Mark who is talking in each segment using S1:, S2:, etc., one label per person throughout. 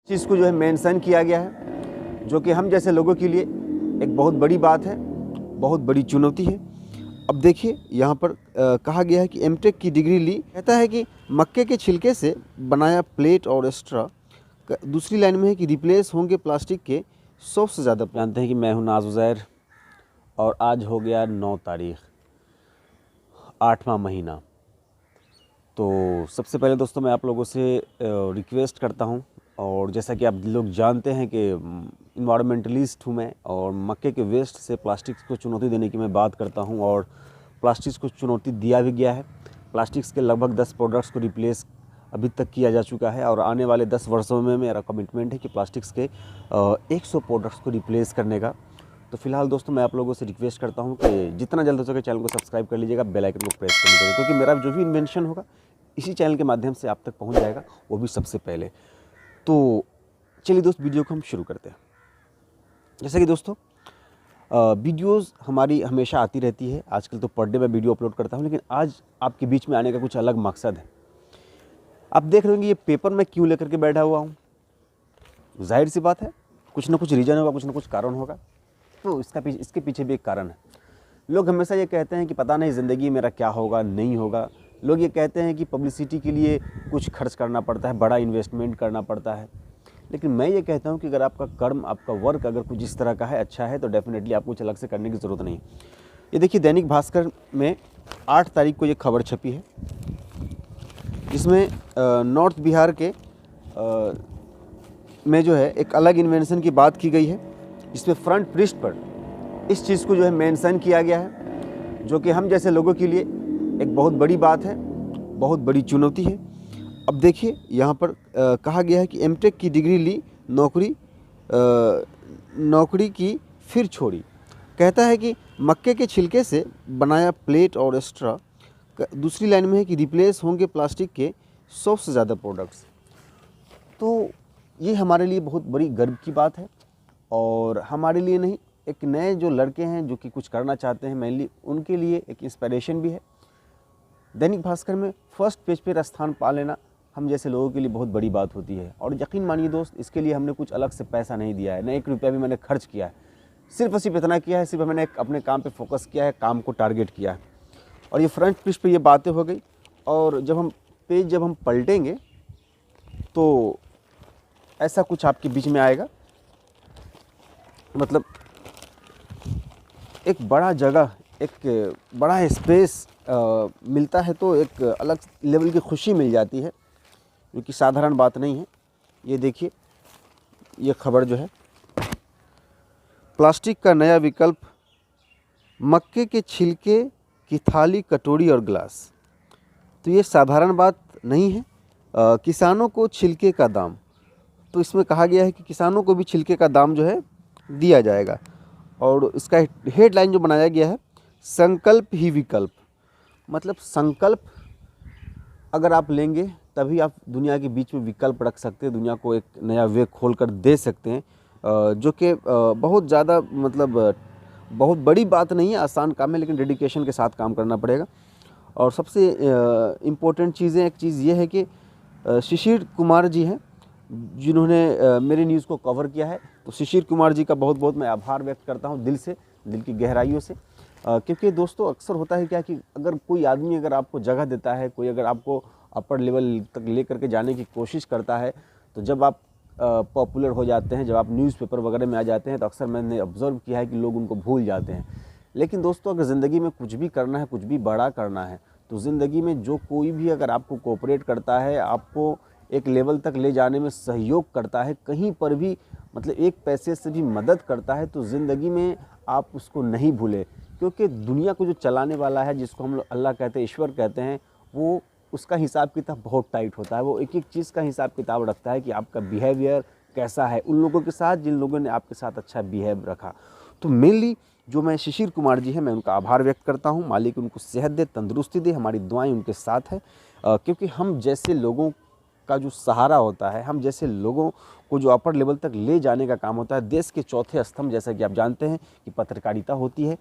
S1: चीज़ को जो है मेंशन किया गया है, जो कि हम जैसे लोगों के लिए एक बहुत बड़ी बात है, बहुत बड़ी चुनौती है। अब देखिए यहाँ पर कहा गया है कि एमटेक की डिग्री ली। कहता है कि मक्के के छिलके से बनाया प्लेट और स्ट्रॉ। दूसरी लाइन में है कि रिप्लेस होंगे प्लास्टिक के 100 से ज़्यादा। जानते हैं कि मैं हूँ नाज उज़ैर और आज हो गया 9 तारीख 8वां महीना। तो सबसे पहले दोस्तों मैं आप लोगों से रिक्वेस्ट करता हूं, और जैसा कि आप लोग जानते हैं कि इन्वायरमेंटलिस्ट हूं मैं, और मक्के के वेस्ट से प्लास्टिक्स को चुनौती देने की मैं बात करता हूं, और प्लास्टिक्स को चुनौती दिया भी गया है। प्लास्टिक्स के लगभग 10 प्रोडक्ट्स को रिप्लेस अभी तक किया जा चुका है, और आने वाले 10 वर्षों में मेरा कमिटमेंट है कि प्लास्टिक्स के 100 प्रोडक्ट्स को रिप्लेस करने का। तो फिलहाल दोस्तों मैं आप लोगों से रिक्वेस्ट करता हूं कि जितना जल्द हो सके चैनल को सब्सक्राइब कर लीजिएगा, बेल आइकन को प्रेस कर लीजिएगा, क्योंकि मेरा जो भी इन्वेंशन होगा इसी चैनल के माध्यम से आप तक पहुंच जाएगा, वो भी सबसे पहले। तो चलिए दोस्त वीडियो को हम शुरू करते हैं। जैसा कि दोस्तों वीडियोस हमारी हमेशा आती रहती है, आजकल तो पर डे मैं वीडियो अपलोड करता हूं, लेकिन आज आपके बीच में आने का कुछ अलग मकसद है। आप देख रहे होंगे ये पेपर मैं क्यों लेकर के बैठा हुआ हूँ। जाहिर सी बात है, कुछ ना कुछ रीज़न होगा, कुछ ना कुछ कारण होगा। तो इसके पीछे भी एक कारण है। लोग हमेशा ये कहते हैं कि पता नहीं ज़िंदगी मेरा क्या होगा, नहीं होगा। लोग ये कहते हैं कि पब्लिसिटी के लिए कुछ खर्च करना पड़ता है, बड़ा इन्वेस्टमेंट करना पड़ता है। लेकिन मैं ये कहता हूँ कि अगर आपका कर्म, आपका वर्क अगर कुछ इस तरह का है, अच्छा है, तो डेफिनेटली आपको कुछ अलग से करने की ज़रूरत नहीं है। ये देखिए दैनिक भास्कर में 8 तारीख को ये खबर छपी है, जिसमें नॉर्थ बिहार के में जो है एक अलग इन्वेंशन की बात की गई है, जिसमें फ्रंट पृष्ठ पर इस चीज़ को जो है मेंशन किया गया है, जो कि हम जैसे लोगों के लिए एक बहुत बड़ी बात है, बहुत बड़ी चुनौती है। अब देखिए यहाँ पर कहा गया है कि एमटेक की डिग्री ली, नौकरी की फिर छोड़ी। कहता है कि मक्के के छिलके से बनाया प्लेट और स्ट्रॉ। दूसरी लाइन में है कि रिप्लेस होंगे प्लास्टिक के 100 से ज़्यादा प्रोडक्ट्स। तो ये हमारे लिए बहुत बड़ी गर्व की बात है, और हमारे लिए नहीं, एक नए जो लड़के हैं जो कि कुछ करना चाहते हैं, मेनली उनके लिए एक इंस्पिरेशन भी है। दैनिक भास्कर में फर्स्ट पेज पर स्थान पा लेना हम जैसे लोगों के लिए बहुत बड़ी बात होती है। और यकीन मानिए दोस्त, इसके लिए हमने कुछ अलग से पैसा नहीं दिया है, न 1 रुपया भी मैंने खर्च किया है। सिर्फ इतना किया है, सिर्फ मैंने अपने काम पे फोकस किया है, काम को टारगेट किया है। और ये फ्रंट पेज पे ये बातें हो गई, और जब हम पलटेंगे तो ऐसा कुछ आपके बीच में आएगा। मतलब एक बड़ा जगह, एक बड़ा स्पेस मिलता है, तो एक अलग लेवल की खुशी मिल जाती है, जो कि साधारण बात नहीं है। ये देखिए ये खबर जो है, प्लास्टिक का नया विकल्प, मक्के के छिलके की थाली, कटोरी और गिलास। तो ये साधारण बात नहीं है। किसानों को छिलके का दाम, तो इसमें कहा गया है कि किसानों को भी छिलके का दाम जो है दिया जाएगा। और इसका हेडलाइन जो बनाया गया है, संकल्प ही विकल्प। मतलब संकल्प अगर आप लेंगे तभी आप दुनिया के बीच में विकल्प रख सकते हैं, दुनिया को एक नया वे खोल कर दे सकते हैं, जो कि बहुत ज़्यादा मतलब बहुत बड़ी बात नहीं है, आसान काम है, लेकिन डेडिकेशन के साथ काम करना पड़ेगा। और सबसे इम्पोर्टेंट एक चीज़ ये है कि शिशिर कुमार जी हैं जिन्होंने मेरे न्यूज़ को कवर किया है। तो शिशिर कुमार जी का बहुत बहुत मैं आभार व्यक्त करता हूँ दिल से, दिल की गहराइयों से। क्योंकि दोस्तों अक्सर होता है क्या कि अगर कोई आदमी अगर आपको जगह देता है, कोई अगर आपको अपर लेवल तक ले करके जाने की कोशिश करता है, तो जब आप पॉपुलर हो जाते हैं, जब आप न्यूज़पेपर वगैरह में आ जाते हैं, तो अक्सर मैंने ऑब्ज़र्व किया है कि लोग उनको भूल जाते हैं। लेकिन दोस्तों अगर ज़िंदगी में कुछ भी करना है, कुछ भी बड़ा करना है, तो ज़िंदगी में जो कोई भी अगर आपको कोऑपरेट करता है, आपको एक लेवल तक ले जाने में सहयोग करता है, कहीं पर भी मतलब एक पैसे से भी मदद करता है, तो ज़िंदगी में आप उसको नहीं भूलें। क्योंकि दुनिया को जो चलाने वाला है, जिसको हम लोग अल्लाह कहते हैं, ईश्वर कहते हैं, वो उसका हिसाब किताब बहुत टाइट होता है। वो एक एक चीज़ का हिसाब किताब रखता है कि आपका बिहेवियर कैसा है उन लोगों के साथ जिन लोगों ने आपके साथ अच्छा बिहेव रखा। तो मेनली जो मैं शिशिर कुमार जी हैं, मैं उनका आभार व्यक्त करता हूं। मालिक उनको सेहत दे, तंदुरुस्ती दे, हमारी दुआएं उनके साथ है। क्योंकि हम जैसे लोगों का जो सहारा होता है, हम जैसे लोगों को जो अपर लेवल तक ले जाने का काम होता है, देश के चौथे स्तंभ जैसा कि आप जानते हैं कि पत्रकारिता होती है,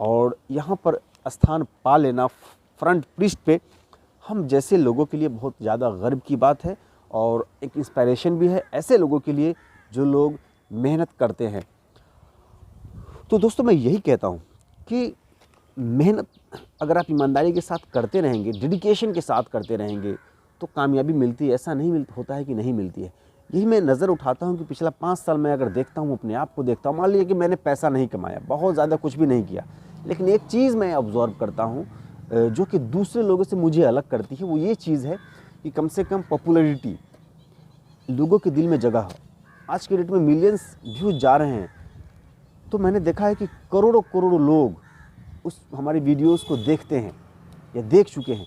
S1: और यहाँ पर स्थान पा लेना फ्रंट पृष्ठ पे हम जैसे लोगों के लिए बहुत ज़्यादा गर्व की बात है। और एक इंस्पायरेशन भी है ऐसे लोगों के लिए जो लोग मेहनत करते हैं। तो दोस्तों मैं यही कहता हूँ कि मेहनत अगर आप ईमानदारी के साथ करते रहेंगे, डेडिकेशन के साथ करते रहेंगे, तो कामयाबी मिलती है। ऐसा नहीं होता है कि नहीं मिलती है। यही मैं नज़र उठाता हूँ कि पिछला 5 साल मैं अगर देखता हूँ, अपने आप को देखता हूँ, मान लीजिए कि मैंने पैसा नहीं कमाया, बहुत ज़्यादा कुछ भी नहीं किया, लेकिन एक चीज़ मैं ऑब्ज़र्व करता हूँ जो कि दूसरे लोगों से मुझे अलग करती है, वो ये चीज़ है कि कम से कम पॉपुलैरिटी, लोगों के दिल में जगह हो। आज के डेट में मिलियंस व्यूज जा रहे हैं, तो मैंने देखा है कि करोड़ों करोड़ों लोग उस हमारी वीडियोस को देखते हैं या देख चुके हैं।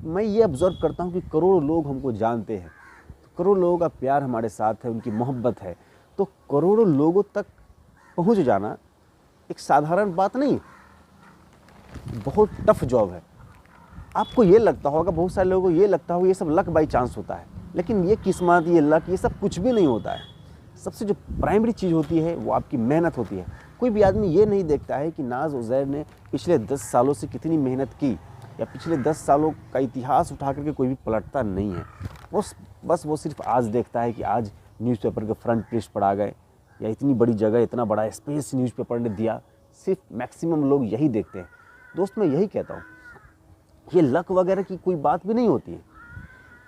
S1: मैं ये ऑब्ज़र्व करता हूँ कि करोड़ों लोग हमको जानते हैं, करोड़ों लोगों का प्यार हमारे साथ है, उनकी मोहब्बत है। तो करोड़ों लोगों तक पहुँच जाना एक साधारण बात नहीं, बहुत टफ जॉब है। आपको ये लगता होगा, बहुत सारे लोगों को ये लगता होगा ये सब लक बाई चांस होता है, लेकिन ये किस्मत, ये लक, ये सब कुछ भी नहीं होता है। सबसे जो प्राइमरी चीज़ होती है वो आपकी मेहनत होती है। कोई भी आदमी ये नहीं देखता है कि नाज उज़ैर ने पिछले 10 सालों से कितनी मेहनत की, या पिछले 10 सालों का इतिहास उठा करके कोई भी पलटता नहीं है। बस वो सिर्फ आज देखता है कि आज न्यूज़पेपर के फ्रंट पेज पर आ गए, या इतनी बड़ी जगह, इतना बड़ा स्पेस न्यूज़पेपर ने दिया। सिर्फ मैक्सिमम लोग यही देखते हैं। दोस्त मैं यही कहता हूँ, ये लक वगैरह की कोई बात भी नहीं होती है।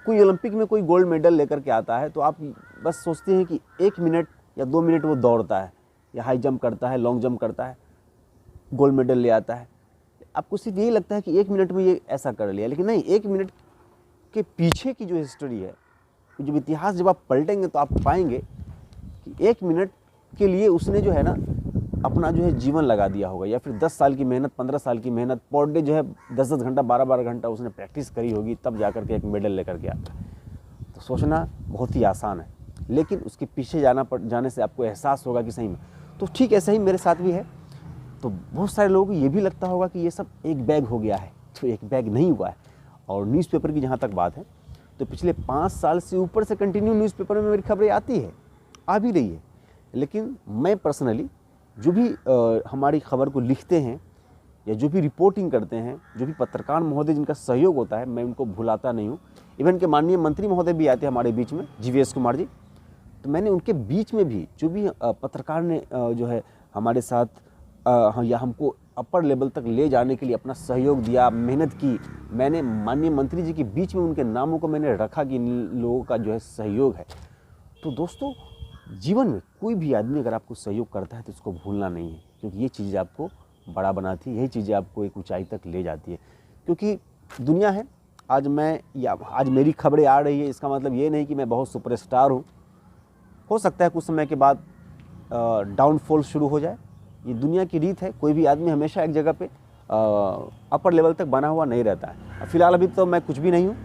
S1: कोई ओलंपिक में कोई गोल्ड मेडल लेकर के आता है तो आप बस सोचते हैं कि 1 मिनट या 2 मिनट वो दौड़ता है, या हाई जंप करता है, लॉन्ग जंप करता है, गोल्ड मेडल ले आता है। आपको सिर्फ यही लगता है कि 1 मिनट में ये ऐसा कर लिया, लेकिन नहीं, 1 मिनट के पीछे की जो हिस्ट्री है, जब इतिहास जब आप पलटेंगे तो आप पाएंगे कि 1 मिनट के लिए उसने जो है ना अपना जो है जीवन लगा दिया होगा, या फिर 10 साल की मेहनत, 15 साल की मेहनत, पर डे जो है 10-10 घंटा, 12-12 घंटा उसने प्रैक्टिस करी होगी, तब जा कर के एक मेडल लेकर के आता है। तो सोचना बहुत ही आसान है, लेकिन उसके पीछे जाने से आपको एहसास होगा कि सही में। तो ठीक ऐसा ही मेरे साथ भी है। तो बहुत सारे लोगों को ये भी लगता होगा कि ये सब एक बैग हो गया है, तो एक बैग नहीं हुआ है। और न्यूज़पेपर की जहाँ तक बात है, तो पिछले 5 साल से ऊपर से कंटिन्यू न्यूज़पेपर में मेरी खबरें आती है, आ भी रही है। लेकिन मैं पर्सनली जो भी हमारी खबर को लिखते हैं या जो भी रिपोर्टिंग करते हैं, जो भी पत्रकार महोदय जिनका सहयोग होता है, मैं उनको भुलाता नहीं हूँ। इवन के माननीय मंत्री महोदय भी आते हैं हमारे बीच में, जीवीएस कुमार जी, तो मैंने उनके बीच में भी जो भी पत्रकार ने जो है हमारे साथ या हमको अपर लेवल तक ले जाने के लिए अपना सहयोग दिया, मेहनत की, मैंने माननीय मंत्री जी के बीच में उनके नामों को मैंने रखा कि इन लोगों का जो है सहयोग है। तो दोस्तों जीवन में कोई भी आदमी अगर आपको सहयोग करता है तो उसको भूलना नहीं है, क्योंकि ये चीज़ें आपको बड़ा बनाती है, यही चीज़ें आपको एक ऊंचाई तक ले जाती है। क्योंकि दुनिया है, आज मेरी खबरें आ रही है, इसका मतलब ये नहीं कि मैं बहुत सुपरस्टार हूँ। हो सकता है कुछ समय के बाद डाउनफॉल शुरू हो जाए, ये दुनिया की रीत है। कोई भी आदमी हमेशा एक जगह पे अपर लेवल तक बना हुआ नहीं रहता है। फिलहाल अभी तो मैं कुछ भी नहीं हूँ,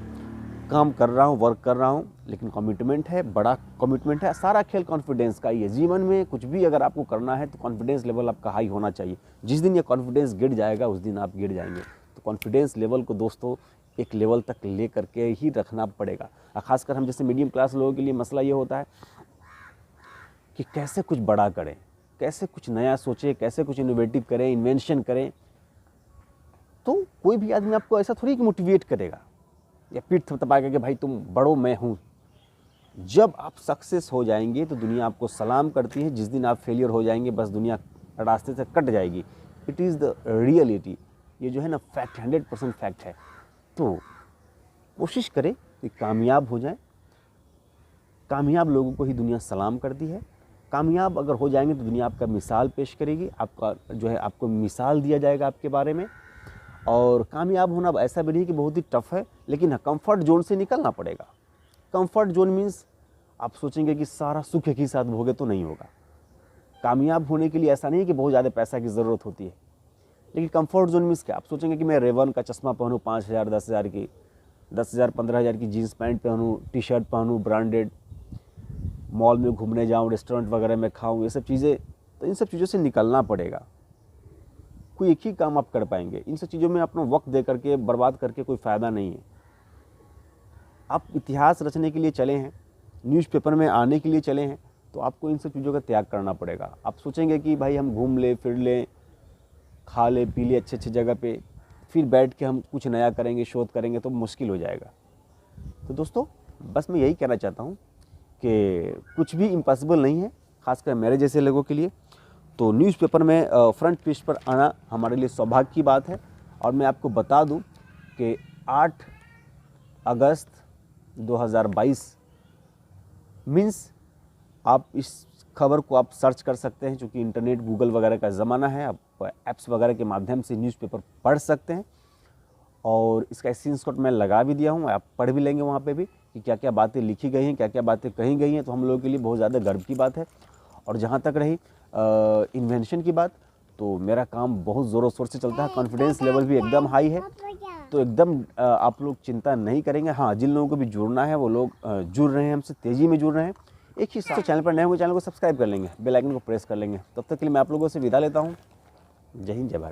S1: काम कर रहा हूँ, वर्क कर रहा हूँ, लेकिन कमिटमेंट है, बड़ा कमिटमेंट है। सारा खेल कॉन्फिडेंस का ही है। जीवन में कुछ भी अगर आपको करना है तो कॉन्फिडेंस लेवल आपका हाई होना चाहिए। जिस दिन ये कॉन्फिडेंस गिर जाएगा उस दिन आप गिर जाएंगे। तो कॉन्फिडेंस लेवल को दोस्तों एक लेवल तक ले करके ही रखना पड़ेगा। खासकर हम जैसे मीडियम क्लास लोगों के लिए मसला ये होता है कि कैसे कुछ बड़ा करें, कैसे कुछ नया सोचें, कैसे कुछ इनोवेटिव करें, इन्वेंशन करें। तो कोई भी आदमी आपको ऐसा थोड़ी कि मोटिवेट करेगा या पीठ थपथपाएगा कि भाई तुम बढ़ो, मैं हूँ। जब आप सक्सेस हो जाएंगे तो दुनिया आपको सलाम करती है, जिस दिन आप फेलियर हो जाएंगे बस दुनिया रास्ते से कट जाएगी। It is the reality. ये जो है ना फैक्ट, 100% फैक्ट है। तो कोशिश करें कि कामयाब हो जाए। कामयाब लोगों को ही दुनिया सलाम करती है। कामयाब अगर हो जाएंगे तो दुनिया आपका मिसाल पेश करेगी, आपका जो है आपको मिसाल दिया जाएगा आपके बारे में। और कामयाब होना अब ऐसा भी नहीं कि बहुत ही टफ है, लेकिन कंफर्ट जोन से निकलना पड़ेगा। कंफर्ट जोन मीन्स आप सोचेंगे कि सारा सुख एक ही साथ भोगे, तो नहीं होगा। कामयाब होने के लिए ऐसा नहीं है कि बहुत ज़्यादा पैसा की ज़रूरत होती है, लेकिन कंफर्ट जोन मीन्स क्या, आप सोचेंगे कि मैं रेवन का चश्मा पहनूँ 5,000 10,000 की, 10,000 15,000 की जीन्स पैंट पहनूँ, टी शर्ट पहनूँ ब्रांडेड, मॉल में घूमने जाऊँ, रेस्टोरेंट वगैरह में खाऊँ, ये सब चीज़ें। तो इन सब चीज़ों से निकलना पड़ेगा। कोई एक ही काम आप कर पाएंगे। इन सब चीज़ों में अपना वक्त दे करके बर्बाद करके कोई फ़ायदा नहीं है। आप इतिहास रचने के लिए चले हैं, न्यूज़पेपर में आने के लिए चले हैं, तो आपको इन सब चीज़ों का त्याग करना पड़ेगा। आप सोचेंगे कि भाई हम घूम ले, फिर ले, खा ले, पी ले अच्छे अच्छे जगह पे, फिर बैठ के हम कुछ नया करेंगे, शोध करेंगे, तो मुश्किल हो जाएगा। तो दोस्तों बस मैं यही कहना चाहता हूँ कि कुछ भी इम्पॉसिबल नहीं है, खासकर मेरे जैसे लोगों के लिए। तो न्यूज़पेपर में फ्रंट पेज पर आना हमारे लिए सौभाग्य की बात है। और मैं आपको बता दूं कि 8 अगस्त 2022 मीन्स आप इस खबर को आप सर्च कर सकते हैं, क्योंकि इंटरनेट गूगल वगैरह का ज़माना है। आप ऐप्स वगैरह के माध्यम से न्यूज़पेपर पढ़ सकते हैं और इसका स्क्रीनशॉट मैं लगा भी दिया हूँ, आप पढ़ भी लेंगे वहाँ पे भी कि क्या क्या बातें लिखी गई हैं, क्या क्या बातें कही गई हैं। तो हम लोगों के लिए बहुत ज़्यादा गर्व की बात है। और जहाँ तक रही इन्वेंशन की बात, तो मेरा काम बहुत ज़ोरों शोर से चलता है, कॉन्फिडेंस लेवल भी एकदम हाई है। तो एकदम आप लोग चिंता नहीं करेंगे। हाँ, जिन लोगों को भी जुड़ना है वो लोग जुड़ रहे हैं, हमसे तेज़ी में जुड़ रहे हैं। एक ही साथ चैनल पर नए होंगे, चैनल को सब्सक्राइब कर लेंगे, बेल आइकन को प्रेस कर लेंगे। तब तक के लिए मैं आप लोगों से विदा लेता हूँ। जय हिंद, जय भारत।